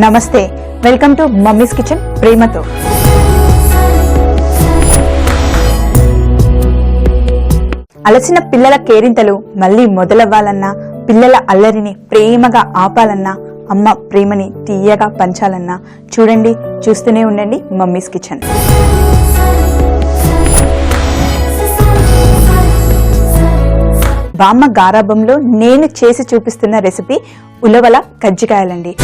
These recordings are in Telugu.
నమస్తే, వెల్కమ్ టు మమ్మీస్ కిచెన్ ప్రేమతో. అలసిన పిల్లల కేరింతలు మళ్ళీ మొదలవ్వాలన్నా, పిల్లల అల్లరిని ప్రేమగా ఆపాలన్నా, అమ్మ ప్రేమని తీయగా పంచాలన్నా చూడండి, చూస్తూనే ఉండండి మమ్మీస్ కిచెన్. బామ్మ గారాబంలో నేను చేసి చూపిస్తున్న రెసిపీ ఉలవల కజ్జికాయలండి.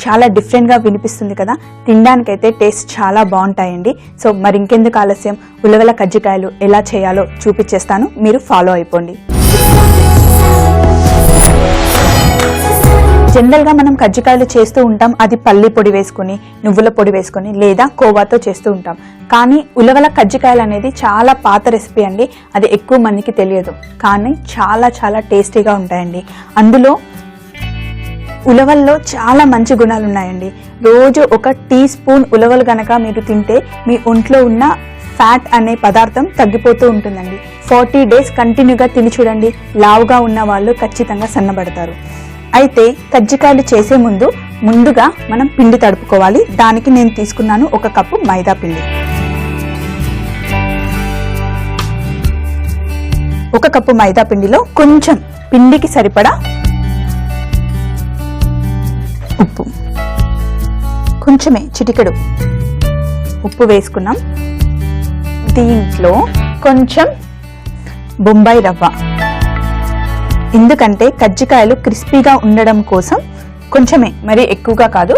చాలా డిఫరెంట్గా వినిపిస్తుంది కదా, తినడానికైతే టేస్ట్ చాలా బాగుంటాయండి. సో మరి ఇంకెందుకు ఆలస్యం, ఉలవల కజ్జికాయలు ఎలా చేయాలో చూపించేస్తాను, మీరు ఫాలో అయిపోండి. జనరల్గా మనం కజ్జికాయలు చేస్తూ ఉంటాం, అది పల్లి పొడి వేసుకొని, నువ్వుల పొడి వేసుకొని లేదా కోవాతో చేస్తూ ఉంటాం. కానీ ఉలవల కజ్జికాయలు అనేది చాలా పాత రెసిపీ అండి, అది ఎక్కువ మందికి తెలియదు, కానీ చాలా చాలా టేస్టీగా ఉంటాయండి. అందులో ఉలవల్లో చాలా మంచి గుణాలు ఉన్నాయండి. రోజు ఒక టీ స్పూన్ ఉలవలు గనక మీరు తింటే మీ ఒంట్లో ఉన్న ఫ్యాట్ అనే పదార్థం తగ్గిపోతూ ఉంటుందండి. 40 days కంటిన్యూగా తిని చూడండి, లావుగా ఉన్న వాళ్ళు ఖచ్చితంగా సన్నబడతారు. అయితే కజ్జికాయలు చేసే ముందుగా మనం పిండి తడుపుకోవాలి. దానికి నేను తీసుకున్నాను 1 కప్పు మైదా పిండి. 1 కప్పు మైదా పిండిలో కొంచెం పిండికి సరిపడా ఉప్పు, కొంచెమే చిటికెడు ఉప్పు వేసుకున్నాం. దీంట్లో కొంచెం బొంబాయి రవ్వ, ఎందుకంటే కజ్జికాయలు క్రిస్పీగా ఉండడం కోసం కొంచెమే, మరి ఎక్కువగా కాదు.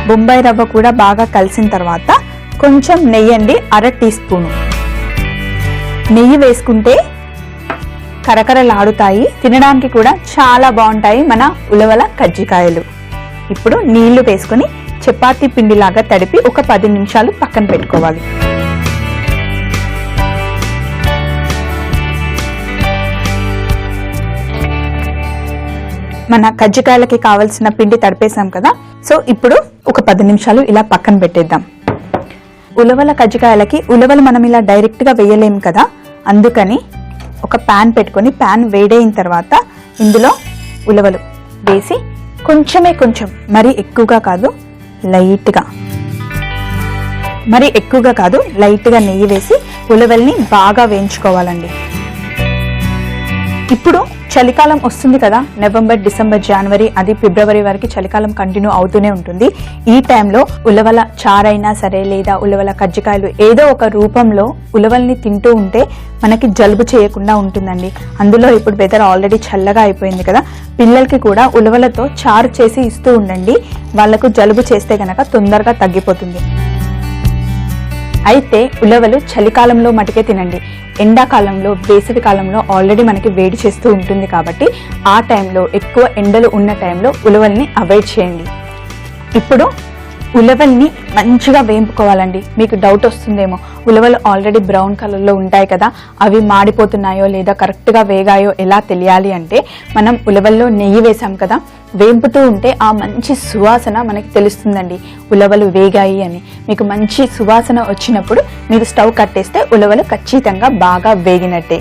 బొంబాయి రవ్వ కూడా బాగా కలిసిన తర్వాత కొంచెం నెయ్యి అండి, 1/2 టీ స్పూను నెయ్యి వేసుకుంటే కరకరలాడుతాయి, తినడానికి కూడా చాలా బాగుంటాయి మన ఉలవల కజ్జికాయలు. ఇప్పుడు నీళ్లు వేసుకొని చపాతీ పిండిలాగా తడిపి ఒక 10 నిమిషాలు పక్కన పెట్టుకోవాలి. మన కజ్జికాయలకి కావలసిన పిండి తడిపేసాం కదా, సో ఇప్పుడు ఒక 10 నిమిషాలు ఇలా పక్కన పెట్టేద్దాం. ఉలవల కజ్జికాయలకి ఉలవలు మనం ఇలా డైరెక్ట్గా వేయలేము కదా, అందుకని ఒక ప్యాన్ పెట్టుకొని ప్యాన్ వేడైన తర్వాత ఇందులో ఉలవలు వేసి కొంచెం మరీ ఎక్కువగా కాదు, లైట్గా నెయ్యి వేసి ఉలవల్ని బాగా వేయించుకోవాలండి. ఇప్పుడు చలికాలం వస్తుంది కదా, నవంబర్, డిసెంబర్, జనవరి, అది ఫిబ్రవరి వరకు చలికాలం కంటిన్యూ అవుతూనే ఉంటుంది. ఈ టైంలో ఉలవల చారైనా సరే లేదా ఉలవల కజ్జికాయలు ఏదో ఒక రూపంలో ఉలవల్ని తింటూ ఉంటే మనకి జలుబు చేయకుండా ఉంటుందండి. అందులో ఇప్పుడు వెదర్ ఆల్రెడీ చల్లగా అయిపోయింది కదా, పిల్లలకి కూడా ఉలవలతో చారు చేసి ఇస్తూ ఉండండి, వాళ్ళకు జలుబు చేస్తే గనక తొందరగా తగ్గిపోతుంది. అయితే ఉలవలు చలికాలంలో మటుకే తినండి, ఎండాకాలంలో, వేసవి కాలంలో ఆల్రెడీ మనకి వేడి చేస్తూ ఉంటుంది కాబట్టి ఆ టైంలో, ఎక్కువ ఎండలు ఉన్న టైంలో ఉలవల్ని అవాయిడ్ చేయండి. ఇప్పుడు ఉలవల్ని మంచిగా వేయించుకోవాలండి. మీకు డౌట్ వస్తుందేమో, ఉలవలు ఆల్రెడీ బ్రౌన్ కలర్లో ఉంటాయి కదా, అవి మాడిపోతున్నాయో లేదా కరెక్ట్గా వేగాయో ఎలా తెలియాలి అంటే, మనం ఉలవల్లో నెయ్యి వేసాం కదా, వేంపుతూ ఉంటే ఆ మంచి సువాసన మనకి తెలుస్తుందండి ఉలవలు వేగాయి అని. మీకు మంచి సువాసన వచ్చినప్పుడు మీరు స్టవ్ కట్టేస్తే ఉలవలు ఖచ్చితంగా బాగా వేగినట్టే.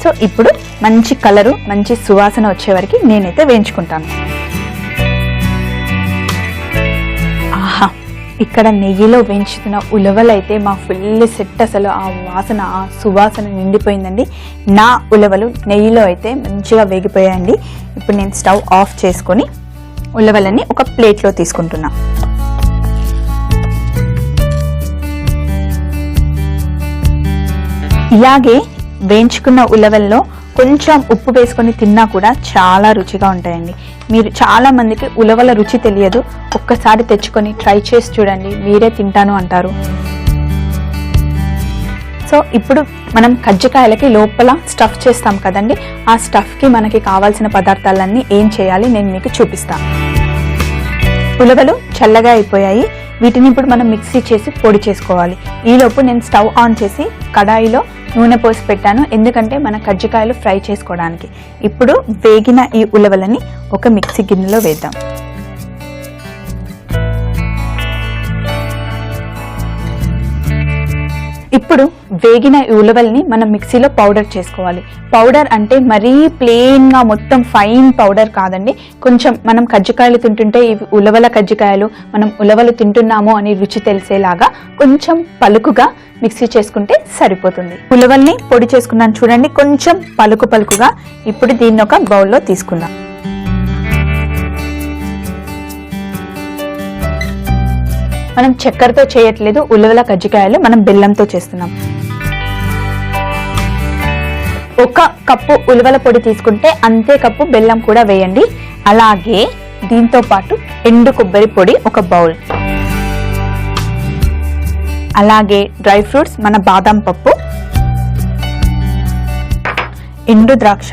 సో ఇప్పుడు మంచి కలరు, మంచి సువాసన వచ్చే వరకు నేనైతే వేయించుకుంటాను. ఆహా, ఇక్కడ నెయ్యిలో వేయించుతున్న ఉలవలు అయితే మా ఫుల్ సెట్, అసలు ఆ వాసన, ఆ సువాసన నిండిపోయిందండి. నా ఉలవలు నెయ్యిలో అయితే మంచిగా వేగిపోయాయండి. ఇప్పుడు నేను స్టవ్ ఆఫ్ చేసుకొని ఉలవలని ఒక ప్లేట్లో తీసుకుంటున్నా. ఇలాగే వేయించుకున్న ఉలవల్లో కొంచెం ఉప్పు వేసుకొని తిన్నా కూడా చాలా రుచిగా ఉంటాయండి. మీరు చాలా మందికి ఉలవల రుచి తెలియదు, ఒక్కసారి తెచ్చుకొని ట్రై చేసి చూడండి, మీరే తింటాను అంటారు. సో ఇప్పుడు మనం కజ్జికాయలకి లోపల స్టఫ్ చేస్తాం కదండి, ఆ స్టఫ్కి మనకి కావాల్సిన పదార్థాలన్నీ ఏం చేయాలి నేను మీకు చూపిస్తాను. ఉలవలు చల్లగా అయిపోయాయి, వీటిని ఇప్పుడు మనం మిక్సీ చేసి పొడి చేసుకోవాలి. ఈలోపు నేను స్టవ్ ఆన్ చేసి కడాయిలో నూనె పోసి పెట్టాను, ఎందుకంటే మన కజ్జికాయలు ఫ్రై చేసుకోవడానికి. ఇప్పుడు వేగిన ఈ ఉలవలని ఒక మిక్సీ గిన్నెలో వేద్దాం. ఇప్పుడు వేగిన ఈ ఉలవల్ని మనం మిక్సీలో పౌడర్ చేసుకోవాలి. పౌడర్ అంటే మరీ ప్లెయిన్గా మొత్తం ఫైన్ పౌడర్ కాదండి. కొంచెం మనం కజ్జికాయలు తింటుంటే ఇవి ఉలవల కజ్జికాయలు, మనం ఉలవలు తింటున్నాము అని రుచి తెలిసేలాగా కొంచెం పలుకుగా మిక్సీ చేసుకుంటే సరిపోతుంది. ఉలవల్ని పొడి చేసుకున్నాను చూడండి, కొంచెం పలుకుగా. ఇప్పుడు దీన్ని ఒక బౌల్లో తీసుకుందాం. మనం చక్కెరతో చేయట్లేదు ఉలవల కజ్జికాయలు, మనం బెల్లంతో చేస్తున్నాం. 1 కప్పు ఉలవల పొడి తీసుకుంటే అంతే కప్పు బెల్లం కూడా వేయండి. అలాగే దీంతో పాటు ఎండు కొబ్బరి పొడి 1 బౌల్, అలాగే డ్రై ఫ్రూట్స్ మన బాదం పప్పు, ఎండు ద్రాక్ష,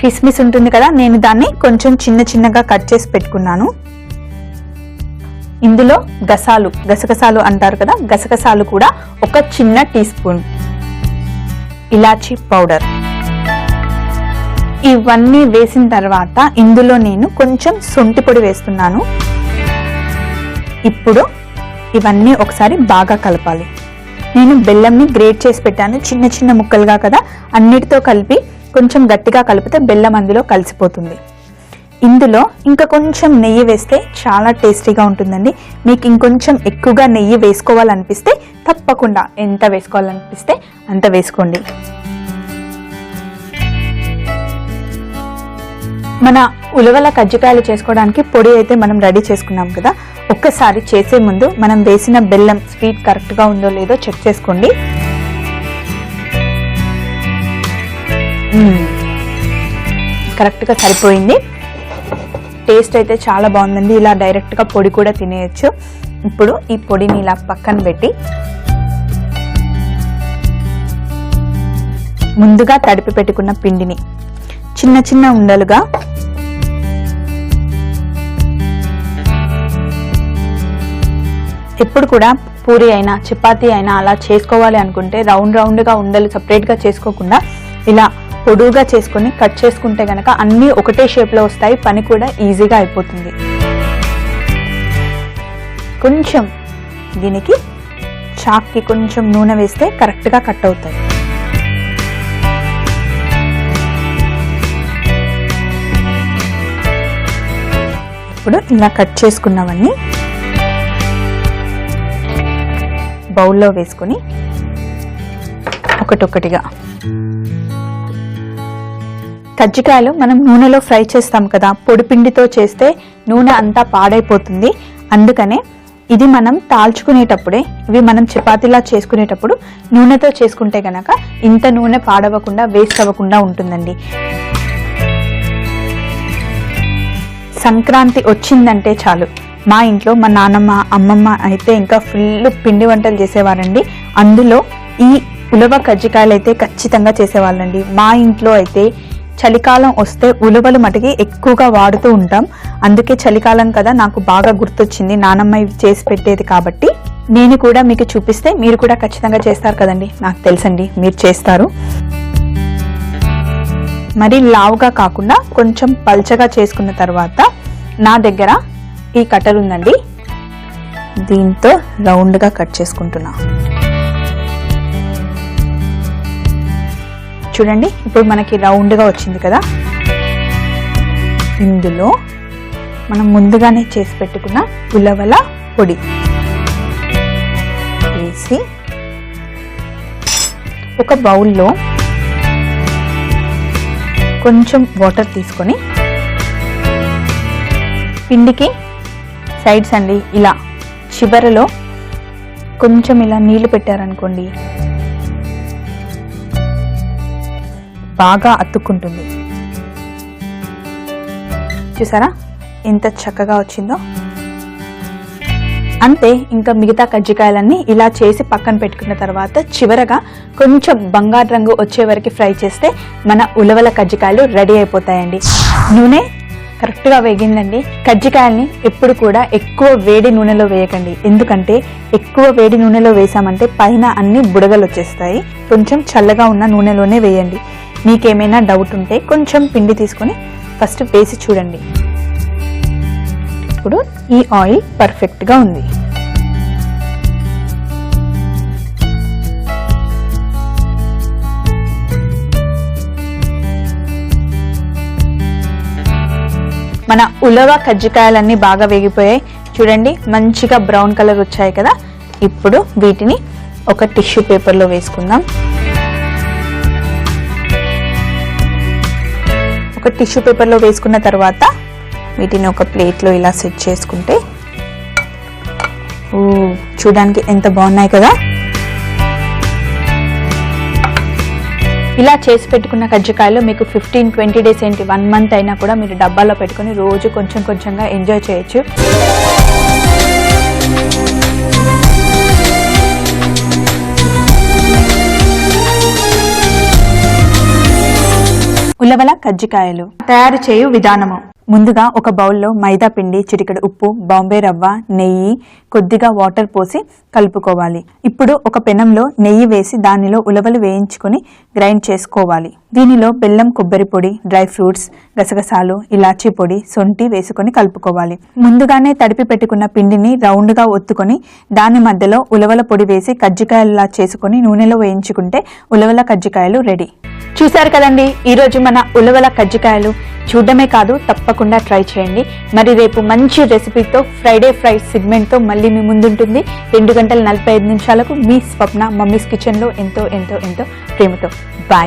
కిస్మిస్ ఉంటుంది కదా, నేను దాన్ని కొంచెం చిన్నగా కట్ చేసి పెట్టుకున్నాను. ఇందులో గసగసాలు అంటారు కదా, గసగసాలు కూడా 1 చిన్న టీ స్పూన్, ఇలాచీ పౌడర్. ఇవన్నీ వేసిన తర్వాత ఇందులో నేను కొంచెం శొంఠి పొడి వేస్తున్నాను. ఇప్పుడు ఇవన్నీ ఒకసారి బాగా కలపాలి. నేను బెల్లంని గ్రేట్ చేసి పెట్టాను చిన్న ముక్కలుగా కదా, అన్నిటితో కలిపి కొంచెం గట్టిగా కలిపితే బెల్లం అందులో కలిసిపోతుంది. ఇందులో ఇంకా కొంచెం నెయ్యి వేస్తే చాలా టేస్టీగా ఉంటుందండి. మీకు ఇంకొంచెం ఎక్కువగా నెయ్యి వేసుకోవాలనిపిస్తే తప్పకుండా ఎంత వేసుకోవాలనిపిస్తే అంత వేసుకోండి. మన ఉలవల కజ్జికాయలు చేసుకోవడానికి పొడి అయితే మనం రెడీ చేసుకున్నాం కదా, ఒక్కసారి చేసే ముందు మనం వేసిన బెల్లం స్వీట్ కరెక్ట్గా ఉందో లేదో చెక్ చేసుకోండి. కరెక్ట్గా సరిపోయింది. టేస్ట్ అయితే చాలా బాగుందండి. ఇలా డైరెక్ట్గా పొడి కూడా తినేయచ్చు. ఇప్పుడు ఈ పొడిని ఇలా పక్కన పెట్టి ముందుగా తడిపి పెట్టుకున్న పిండిని చిన్న ఉండలుగా ఎప్పుడు కూడా పూరి అయినా చపాతీ అయినా అలా చేసుకోవాలి అనుకుంటే రౌండ్గా ఉండలు సపరేట్గా చేసుకోకుండా ఇలా పొడువుగా చేసుకొని కట్ చేసుకుంటే గనక అన్నీ ఒకటే షేప్లో వస్తాయి, పని కూడా ఈజీగా అయిపోతుంది. కొంచెం దీనికి చాక్కి కొంచెం నూనె వేస్తే కరెక్ట్గా కట్ అవుతాయి. ఇప్పుడు ఇలా కట్ చేసుకున్నవన్నీ బౌల్లో వేసుకొని ఒకటొక్కటిగా కజ్జికాయలు మనం నూనెలో ఫ్రై చేస్తాం కదా, పొడి పిండితో చేస్తే నూనె అంతా పాడైపోతుంది. అందుకనే ఇది మనం తాల్చుకునేటప్పుడే, ఇవి మనం చపాతీలా చేసుకునేటప్పుడు నూనెతో చేసుకుంటే గనక ఇంత నూనె పాడవకుండా వేస్ట్ అవ్వకుండా ఉంటుందండి. సంక్రాంతి వచ్చిందంటే చాలు మా ఇంట్లో మా నాన్నమ్మ అమ్మమ్మ అయితే ఇంకా ఫుల్ పిండి వంటలు చేసేవారండి. అందులో ఈ ఉలవ కజ్జికాయలు అయితే ఖచ్చితంగా చేసేవాళ్ళండి. మా ఇంట్లో అయితే చలికాలం వస్తే ఉలవలు మటుకి ఎక్కువగా వాడుతూ ఉంటాం. అందుకే చలికాలం కదా నాకు బాగా గుర్తొచ్చింది, నానమ్మ ఇవి చేసి పెట్టేది కాబట్టి నేను కూడా మీకు చూపిస్తే మీరు కూడా ఖచ్చితంగా చేస్తారు కదండి. నాకు తెలుసండి మీరు చేస్తారు. మరి లావుగా కాకుండా కొంచెం పల్చగా చేసుకున్న తర్వాత నా దగ్గర ఈ కట్టర్ ఉందండి, దీంతో రౌండ్గా కట్ చేసుకుంటున్నా. చూడండి ఇప్పుడు మనకి రౌండ్గా వచ్చింది కదా. ఇందులో మనం ముందుగానే చేసి పెట్టుకున్న ఉలవల పొడి వేసి ఒక బౌల్లో కొంచెం వాటర్ తీసుకొని పిండికి సైడ్స్ అండి ఇలా చివరలో కొంచెం ఇలా నీళ్లు పెట్టారనుకోండి బాగా అతుక్కుంటుంది. చూసారా ఎంత చక్కగా వచ్చిందో. అంతే, ఇంకా మిగతా కజ్జికాయలన్నీ ఇలా చేసి పక్కన పెట్టుకున్న తర్వాత చివరగా కొంచెం బంగారు రంగు వచ్చే వరకు ఫ్రై చేస్తే మన ఉలవల కజ్జికాయలు రెడీ అయిపోతాయండి. నూనె కరెక్ట్గా వేగిందండి. కజ్జికాయల్ని ఎప్పుడు కూడా ఎక్కువ వేడి నూనెలో వేయకండి, ఎందుకంటే ఎక్కువ వేడి నూనెలో వేసామంటే పైన అన్ని బుడగలు వచ్చేస్తాయి. కొంచెం చల్లగా ఉన్న నూనెలోనే వేయండి. మీకేమైనా డౌట్ ఉంటే కొంచెం పిండి తీసుకొని ఫస్ట్ వేసి చూడండి. ఇప్పుడు ఈ ఆయిల్ పర్ఫెక్ట్గా ఉంది. మన ఉలవ కజ్జికాయలన్నీ బాగా వేగిపోయాయి చూడండి, మంచిగా బ్రౌన్ కలర్ వచ్చాయి కదా. ఇప్పుడు వీటిని ఒక టిష్యూ పేపర్లో వేసుకుందాం. ఒక టిష్యూ పేపర్లో వేసుకున్న తర్వాత వీటిని ఒక ప్లేట్లో ఇలా సెట్ చేసుకుంటే చూడడానికి ఎంత బాగున్నాయి కదా. ఇలా చేసి పెట్టుకున్న కజ్జికాయలు మీకు 15-20 డేస్ ఏంటి 1 మంత్ అయినా కూడా మీరు డబ్బాలో పెట్టుకుని రోజు కొంచెం కొంచెంగా ఎంజాయ్ చేయొచ్చు. ఉలవల కజ్జికాయలు తయారు చేయు విధానము. ముందుగా ఒక బౌల్లో మైదా పిండి, చిటికెడు ఉప్పు, బాంబే రవ్వ, నెయ్యి, కొద్దిగా వాటర్ పోసి కలుపుకోవాలి. ఇప్పుడు ఒక పెనంలో నెయ్యి వేసి దానిలో ఉలవలు వేయించుకొని గ్రైండ్ చేసుకోవాలి. దీనిలో బెల్లం, కొబ్బరి పొడి, డ్రై ఫ్రూట్స్, గసగసాలు, ఇలాచీ పొడి, సొంటి వేసుకొని కలుపుకోవాలి. ముందుగానే తడిపి పెట్టుకున్న పిండిని రౌండ్ గా ఒత్తుకొని దాని మధ్యలో ఉలవల పొడి వేసి కజ్జికాయలా చేసుకొని నూనెలో వేయించుకుంటే ఉలవల కజ్జికాయలు రెడీ. చూశారు కదండి, ఈరోజు మన ఉలవల కజ్జికాయలు. చూడడమే కాదు, తప్పకుండా ట్రై చేయండి. మరి రేపు మంచి రెసిపీతో ఫ్రైడే ఫ్రైడ్ సెగ్మెంట్తో మళ్ళీ మీ ముందుంటుంది. 2 గంటల 45 నిమిషాలకు మీ స్వప్న మమ్మీస్ కిచెన్లో ఎంతో ఎంతో ఎంతో ప్రేమతో. బాయ్.